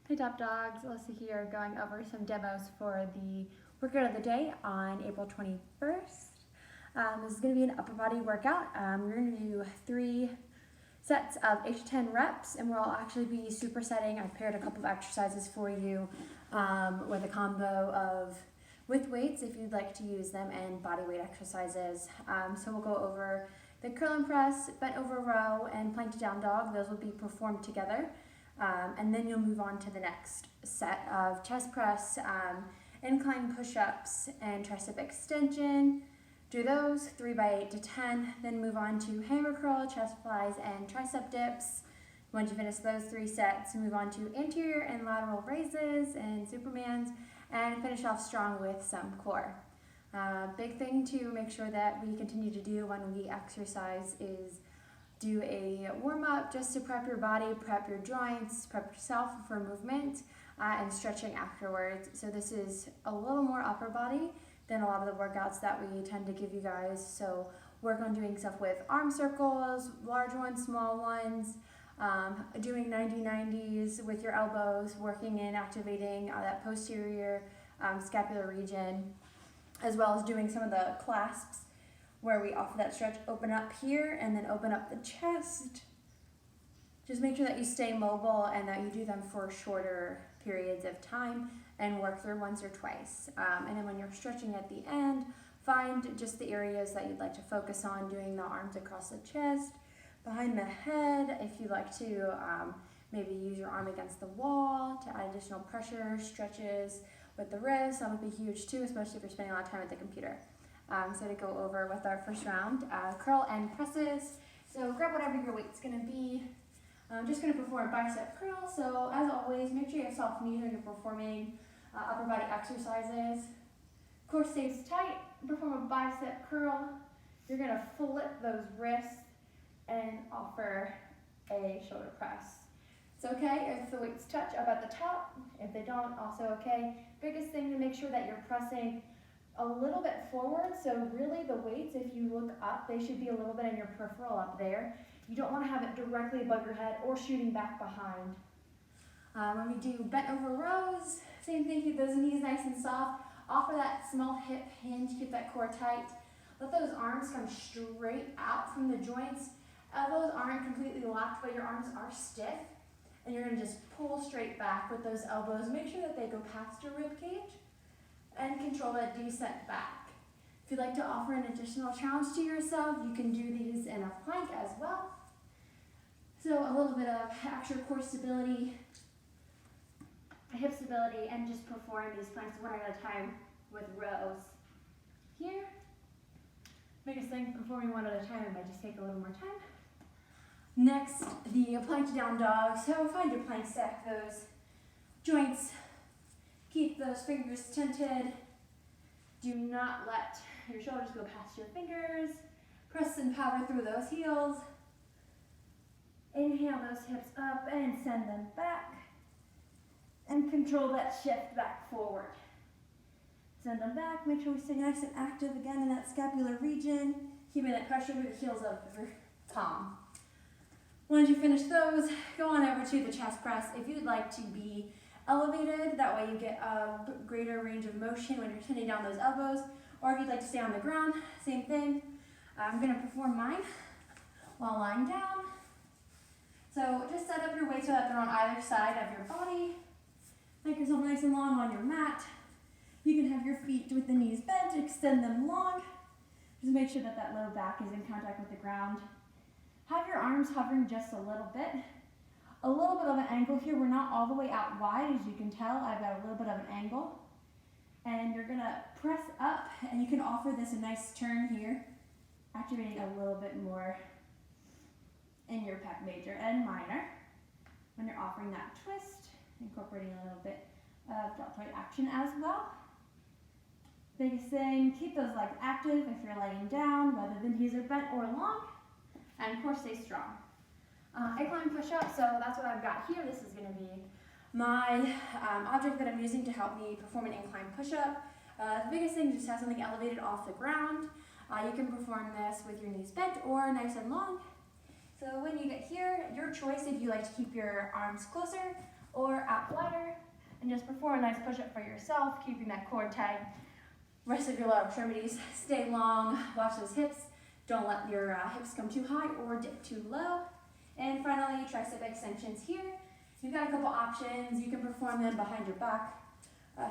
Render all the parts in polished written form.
Hey Top Dogs, Alyssa here going over some demos for the workout of the day on April 21st. This is going to be an upper body workout. We're going to do 3 sets of 8 to 10 reps, and we'll actually be supersetting. I've paired a couple of exercises for you with a combo of with weights if you'd like to use them and body weight exercises. So we'll go over the curl and press, bent over row, and plank to down dog. Those will be performed together. And then you'll move on to the next set of chest press, incline push-ups, and tricep extension. Do those 3 by 8 to 10, then move on to hammer curl, chest flies, and tricep dips. Once you finish those 3 sets, move on to anterior and lateral raises and supermans, and finish off strong with some core. Big thing to make sure that we continue to do when we exercise is do a warm-up just to prep your body, prep your joints, prep yourself for movement, and stretching afterwards. So this is a little more upper body than a lot of the workouts that we tend to give you guys. So work on doing stuff with arm circles, large ones, small ones, doing 90-90s with your elbows, working and activating that posterior scapular region, as well as doing some of the clasps where we offer that stretch, open up here and then open up the chest. Just make sure that you stay mobile and that you do them for shorter periods of time and work through once or twice. And then when you're stretching at the end, find just the areas that you'd like to focus on, doing the arms across the chest, behind the head. If you'd like to maybe use your arm against the wall to add additional pressure, stretches with the wrist, that would be huge too, especially if you're spending a lot of time at the computer. So to go over with our first round, curl and presses. So grab whatever your weight's gonna be. I'm just gonna perform bicep curl. So as always, make sure you have soft knees when you're performing upper body exercises. Core stays tight. Perform a bicep curl. You're gonna flip those wrists and offer a shoulder press. It's okay if the weights touch up at the top. If they don't, also okay. Biggest thing to make sure that you're pressing a little bit forward, so really the weights, if you look up, they should be a little bit in your peripheral up there. You don't want to have it directly above your head or shooting back behind. When we do bent over rows, same thing, keep those knees nice and soft. Offer that small hip hinge, keep that core tight. Let those arms come straight out from the joints. Elbows aren't completely locked, but your arms are stiff. And you're gonna just pull straight back with those elbows. Make sure that they go past your rib cage and control that descent back. If you'd like to offer an additional challenge to yourself, you can do these in a plank as well. So a little bit of extra core stability, hip stability, and just perform these planks one at a time with rows. Here, biggest thing, performing one at a time, it might just take a little more time. Next, the plank to down dog. So find your plank, stack those joints. Keep those fingers tented. Do not let your shoulders go past your fingers. Press and power through those heels. Inhale those hips up and send them back. And control that shift back forward. Send them back. Make sure we stay nice and active again in that scapular region. Keeping that pressure through the heels of your palm. Once you finish those, go on over to the chest press. If you'd like to be elevated, that way you get a greater range of motion when you're sending down those elbows, or if you'd like to stay on the ground, same thing. I'm going to perform mine while lying down. So just set up your weights so that they're on either side of your body. Make yourself nice and long on your mat. You can have your feet with the knees bent, extend them long. Just make sure that that low back is in contact with the ground. Have your arms hovering just a little bit. A little bit of an angle here. We're not all the way out wide, as you can tell. I've got a little bit of an angle. And you're gonna press up, and you can offer this a nice turn here, activating a little bit more in your pec major and minor. When you're offering that twist, incorporating a little bit of deltoid action as well. Biggest thing, keep those legs active if you're laying down, whether the knees are bent or long, and core stay strong. Incline push-up, so that's what I've got here. This is going to be my object that I'm using to help me perform an incline push-up. The biggest thing is just have something elevated off the ground. You can perform this with your knees bent or nice and long. So when you get here, your choice if you like to keep your arms closer or out wider, and just perform a nice push-up for yourself, keeping that core tight. Rest of your lower extremities stay long. Watch those hips. Don't let your hips come too high or dip too low. And finally, tricep extensions here. You've got a couple options. You can perform them behind your back.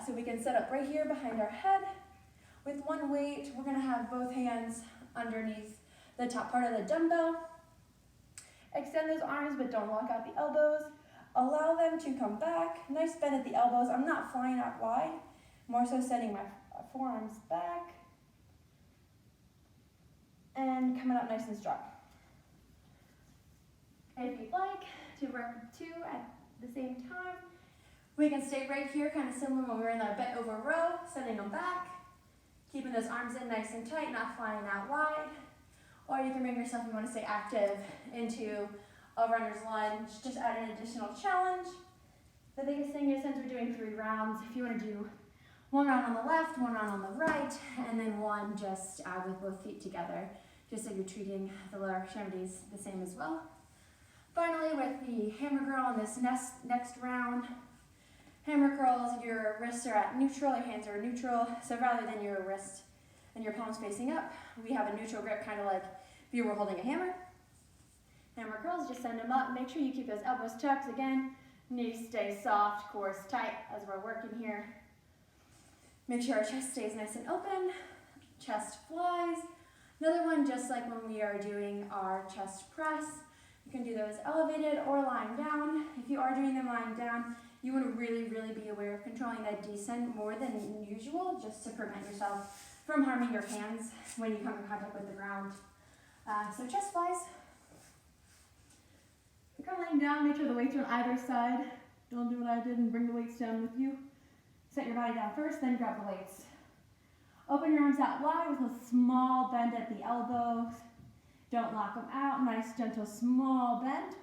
So we can set up right here behind our head. With one weight, we're gonna have both hands underneath the top part of the dumbbell. Extend those arms, but don't lock out the elbows. Allow them to come back. Nice bend at the elbows. I'm not flying out wide, more so setting my forearms back and coming up nice and strong. If you'd like to work two at the same time, we can stay right here, kind of similar when we're in our bent over row, setting them back, keeping those arms in nice and tight, not flying out wide. Or you can bring yourself, if you want to stay active, into a runner's lunge. Just add an additional challenge. The biggest thing is, since we're doing 3 rounds, if you want to do 1 round on the left, 1 round on the right, and then 1 just with both feet together, just so you're treating the lower extremities the same as well. Finally, with the hammer curl in this next round, hammer curls, your wrists are at neutral, your hands are neutral, so rather than your wrist and your palms facing up, we have a neutral grip, kind of like if you were holding a hammer. Hammer curls, just send them up. Make sure you keep those elbows tucked. Again, knees stay soft, core is tight as we're working here. Make sure our chest stays nice and open, chest flies. Another one, just like when we are doing our chest press, you can do those elevated or lying down. If you are doing them lying down, you want to really be aware of controlling that descent more than usual, just to prevent yourself from harming your hands when you come in contact with the ground. So chest flies. If you're laying down, make sure the weights are on either side. Don't do what I did and bring the weights down with you. Set your body down first, then grab the weights. Open your arms out wide with a small bend at the elbows. Don't lock them out. Nice, gentle, small bend.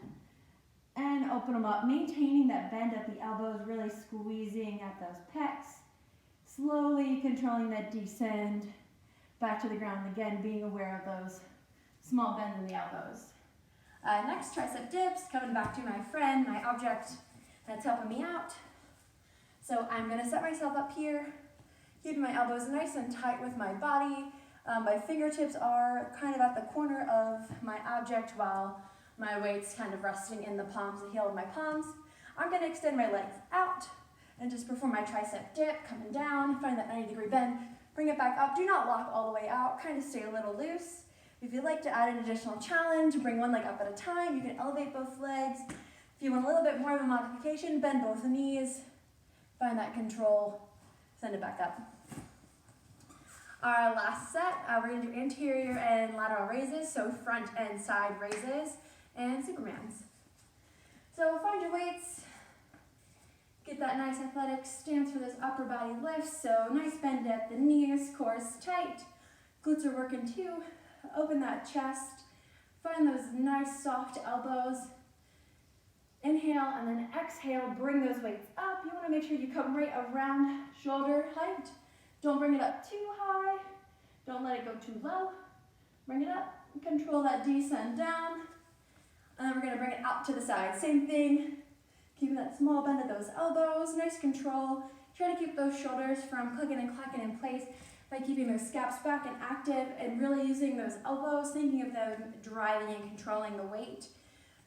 And open them up, maintaining that bend at the elbows, really squeezing at those pecs. Slowly controlling that descend back to the ground. Again, being aware of those small bends in the elbows. Next, tricep dips, coming back to my friend, my object that's helping me out. So I'm gonna set myself up here, keeping my elbows nice and tight with my body. My fingertips are kind of at the corner of my object while my weight's kind of resting in the palms, the heel of my palms. I'm gonna extend my legs out and just perform my tricep dip, coming down, find that 90-degree bend, bring it back up. Do not lock all the way out, kind of stay a little loose. If you'd like to add an additional challenge, bring one leg up at a time. You can elevate both legs. If you want a little bit more of a modification, bend both knees, find that control, send it back up. Our last set, we're gonna do anterior and lateral raises, so front and side raises and Supermans. So find your weights, get that nice athletic stance for those upper body lifts. So nice bend at the knees, core is tight, glutes are working too. Open that chest, find those nice soft elbows. Inhale and then exhale, bring those weights up. You wanna make sure you come right around shoulder height. Don't bring it up too high. Don't let it go too low. Bring it up, control that descend down. And then we're gonna bring it out to the side. Same thing, keeping that small bend at those elbows, nice control. Try to keep those shoulders from clicking and clacking in place by keeping those scaps back and active and really using those elbows, thinking of them driving and controlling the weight.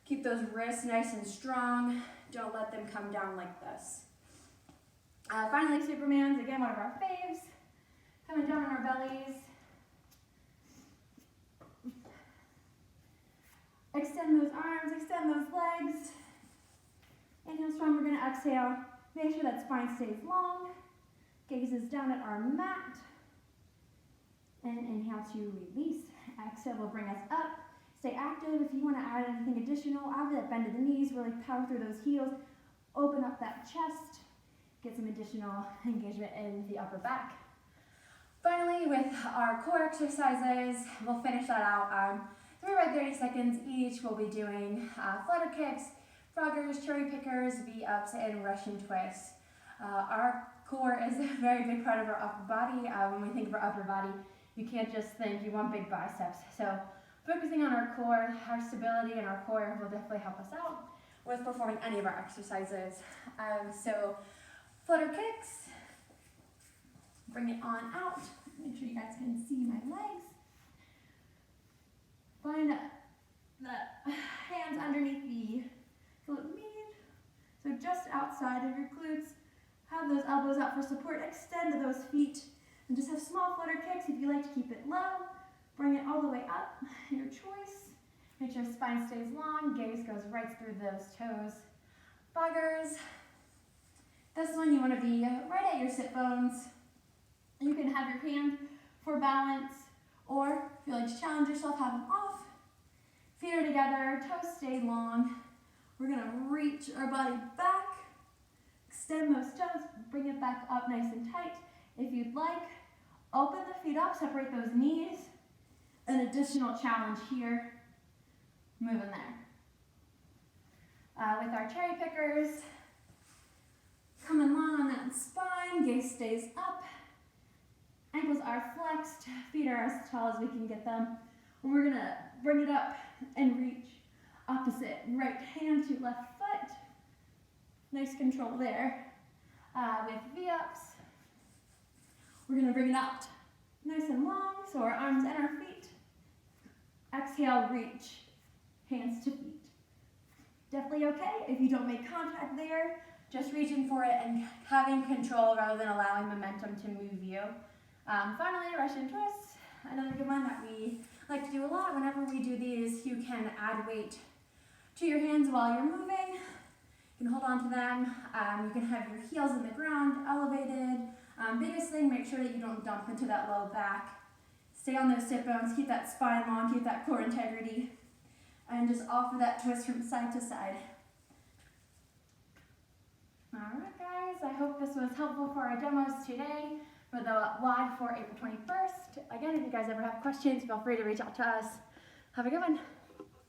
Keep those wrists nice and strong. Don't let them come down like this. Finally, Supermans, again, one of our faves. Coming down on our bellies. Extend those arms, extend those legs. Inhale strong, we're gonna exhale. Make sure that spine stays long. Gaze is down at our mat. And inhale to release. Exhale will bring us up. Stay active. If you wanna add anything additional, add that bend to the knees, really power through those heels. Open up that chest. Get some additional engagement in the upper back. Finally, with our core exercises, we'll finish that out 3 by 30 seconds each. We'll be doing flutter kicks, froggers, cherry pickers, V-ups, and Russian twists. Our core is a very big part of our upper body. When we think of our upper body, you can't just think you want big biceps. So focusing on our core, our stability in our core will definitely help us out. with performing any of our exercises. So flutter kicks, bring it on out. Make sure you guys can see my legs. Find the hands underneath the foot lead, so just outside of your glutes. Have those elbows out for support. Extend those feet and just have small flutter kicks. If you like to keep it low, bring it all the way up, your choice. Make sure spine stays long, gaze goes right through those toes. Buggers. This one you want to be right at your sit bones. You can have your hand for balance, or if you like to challenge yourself, have them off. Feet are together, toes stay long. We're going to reach our body back, extend those toes, bring it back up nice and tight. If you'd like, open the feet up, separate those knees. An additional challenge here, moving there. With our cherry pickers, coming long on that spine, gaze stays up. Ankles are flexed, feet are as tall as we can get them. And we're gonna bring it up and reach opposite right hand to left foot. Nice control there. With V-ups, we're gonna bring it out nice and long, so our arms and our feet. Exhale, reach, hands to feet. Definitely okay if you don't make contact there, just reaching for it and having control rather than allowing momentum to move you. Finally, Russian twists, another good one that we like to do a lot. Whenever we do these, you can add weight to your hands while you're moving. You can hold on to them. You can have your heels in the ground, elevated. Biggest thing, make sure that you don't dump into that low back. Stay on those sit bones, keep that spine long, keep that core integrity, and just offer that twist from side to side. All right, guys, I hope this was helpful for our demos today for the WOD for April 21st. Again, if you guys ever have questions, feel free to reach out to us. Have a good one.